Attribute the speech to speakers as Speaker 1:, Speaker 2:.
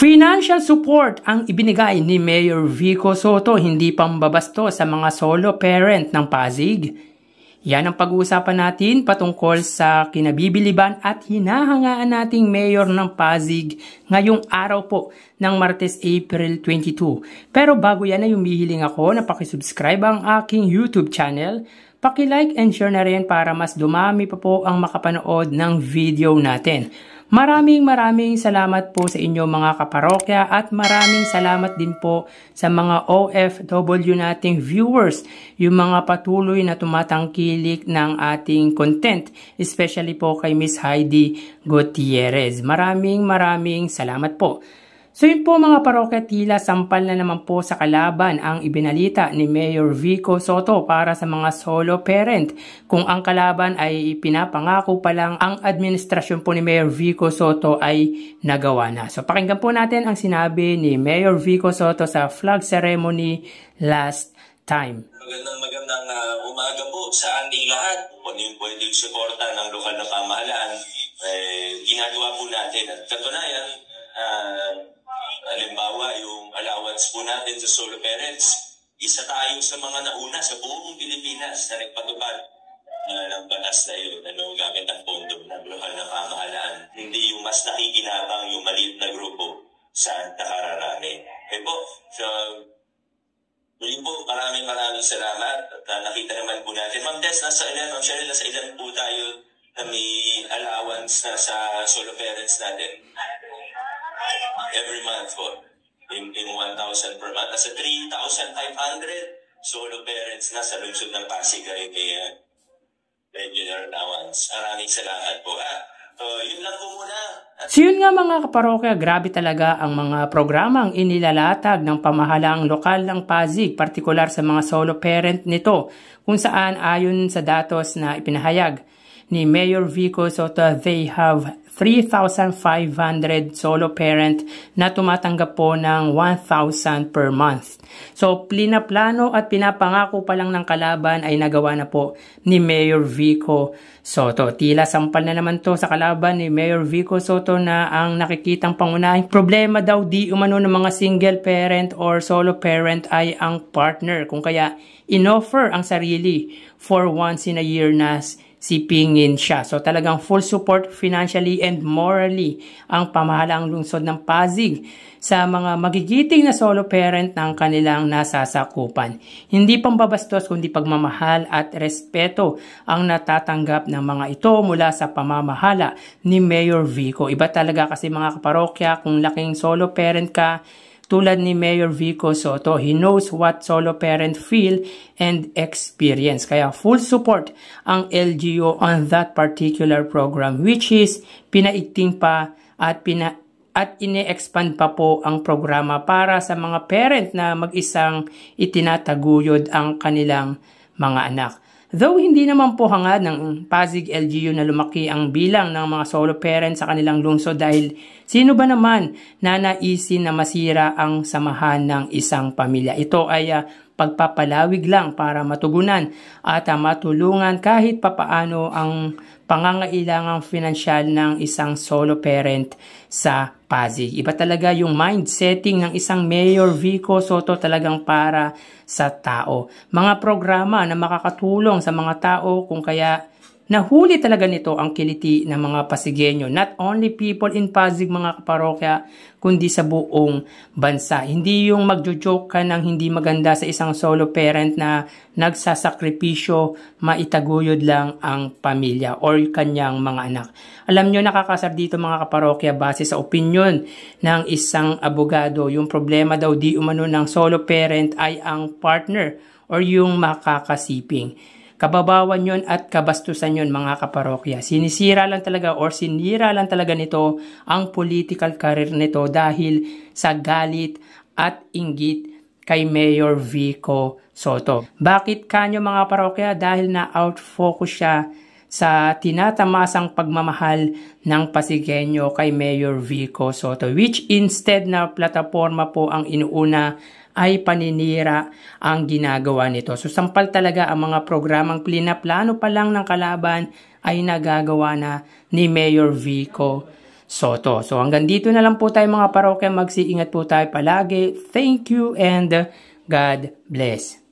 Speaker 1: Financial support ang ibinigay ni Mayor Vico Soto, hindi pambabasto sa mga solo parent ng Pasig. Yan ang pag-uusapan natin patungkol sa kinabibiliban at hinahangaan nating Mayor ng Pasig ngayong araw po ng Martes, April 22. Pero bago yan ay humihiling ako na pakisubscribe ang aking YouTube channel, paki-like and share na rin para mas dumami pa po ang makapanood ng video natin. Maraming salamat po sa inyo mga kaparokya at maraming salamat din po sa mga OFW nating viewers, yung mga patuloy na tumatangkilik ng ating content, especially po kay Miss Heidi Gutierrez. Maraming salamat po. So yun po mga parokya, tila sampal na naman po sa kalaban ang ibinalita ni Mayor Vico Soto para sa mga solo parent. Kung ang kalaban ay pinapangako pa lang, ang administrasyon po ni Mayor Vico Soto ay nagawa na. So pakinggan po natin ang sinabi ni Mayor Vico Soto sa flag ceremony last time.
Speaker 2: Magandang umaga po sa ating lahat. Kung yung pwedeng suporta ng lokal na pamahalaan, ginagawa po natin. At katunayan, halimbawa, yung allowance po natin sa solo parents, isa tayo sa mga nauna sa buong Pilipinas na nagpatupad ng batas na yun, gamit ang pondo ng lokal na pamahalaan. Hindi yung mas nakikinabang yung maliit na grupo sa nakararami. Okay po, so, muli po, maraming salamat. At nakita naman po natin. Ma'am Des, nasa ilan po tayo na may allowance na sa solo parents natin? Every month po, in 1,000 per month. Nasa 3,500 solo parents na sa lungsod ng Pasig ay regular allowance. Maraming salamat po. Yun lang po muna.
Speaker 1: So yun nga mga kaparokya, grabe talaga ang mga programang inilalatag ng pamahalaang lokal ng Pasig, partikular sa mga solo parent nito, kung saan ayon sa datos na ipinahayag ni Mayor Vico Soto, they have 3,500 solo parent na tumatanggap po ng 1,000 per month. So, plano at pinapangako pa lang ng kalaban ay nagawa na po ni Mayor Vico Soto. Tila sampal na naman to sa kalaban ni Mayor Vico Soto na ang nakikitang pangunahing problema daw di umano ng mga single parent or solo parent ay ang partner. Kung kaya inoffer ang sarili for once in a year na sipingin siya. So talagang full support financially and morally ang pamahalaang lungsod ng Pasig sa mga magigiting na solo parent ng kanilang nasasakupan. Hindi pambabastos kundi pagmamahal at respeto ang natatanggap ng mga ito mula sa pamamahala ni Mayor Vico. Iba talaga kasi mga kaparokya kung laking solo parent ka, tulad ni Mayor Vico Soto, he knows what solo parent feel and experience. Kaya full support ang LGU on that particular program, which is pinaigting pa at ine-expand pa po ang programa para sa mga parent na mag-isang itinataguyod ang kanilang mga anak. Though hindi naman po hangad ng Pasig LGU na lumaki ang bilang ng mga solo parents sa kanilang lungsod, dahil sino ba naman na naisin na masira ang samahan ng isang pamilya? Ito ay pagpapalawig lang para matugunan at matulungan kahit papaano ang pangangailangang finansyal ng isang solo parent sa Pasig. Iba talaga yung mind setting ng isang Mayor Vico Soto, talagang para sa tao. Mga programa na makakatulong sa mga tao, kung kaya nahuli talaga nito ang kiliti ng mga Pasigueño. Not only people in Pasig mga kaparokya, kundi sa buong bansa. Hindi yung magjo-joke ka ng hindi maganda sa isang solo parent na nagsasakripisyo, maitaguyod lang ang pamilya or kanyang mga anak. Alam nyo, nakakasar dito mga kaparokya, base sa opinyon ng isang abogado, yung problema daw di umano ng solo parent ay ang partner or yung makakasiping. Kababawan yon at kabastusan yon mga kaparokya. Sinisira lang talaga or sinira lang talaga nito ang political career nito dahil sa galit at inggit kay Mayor Vico Soto. Bakit kanyo mga parokya? Dahil na out-focus siya sa tinatamasang pagmamahal ng Pasigueño kay Mayor Vico Soto, which instead na plataforma po ang inuuna ay paninira ang ginagawa nito. So sampal talaga ang mga programang plano pa lang ng kalaban ay nagagawa na ni Mayor Vico Soto. So hanggang dito na lang po tayo mga parokya. Mag-iingat po tayo palagi. Thank you and God bless.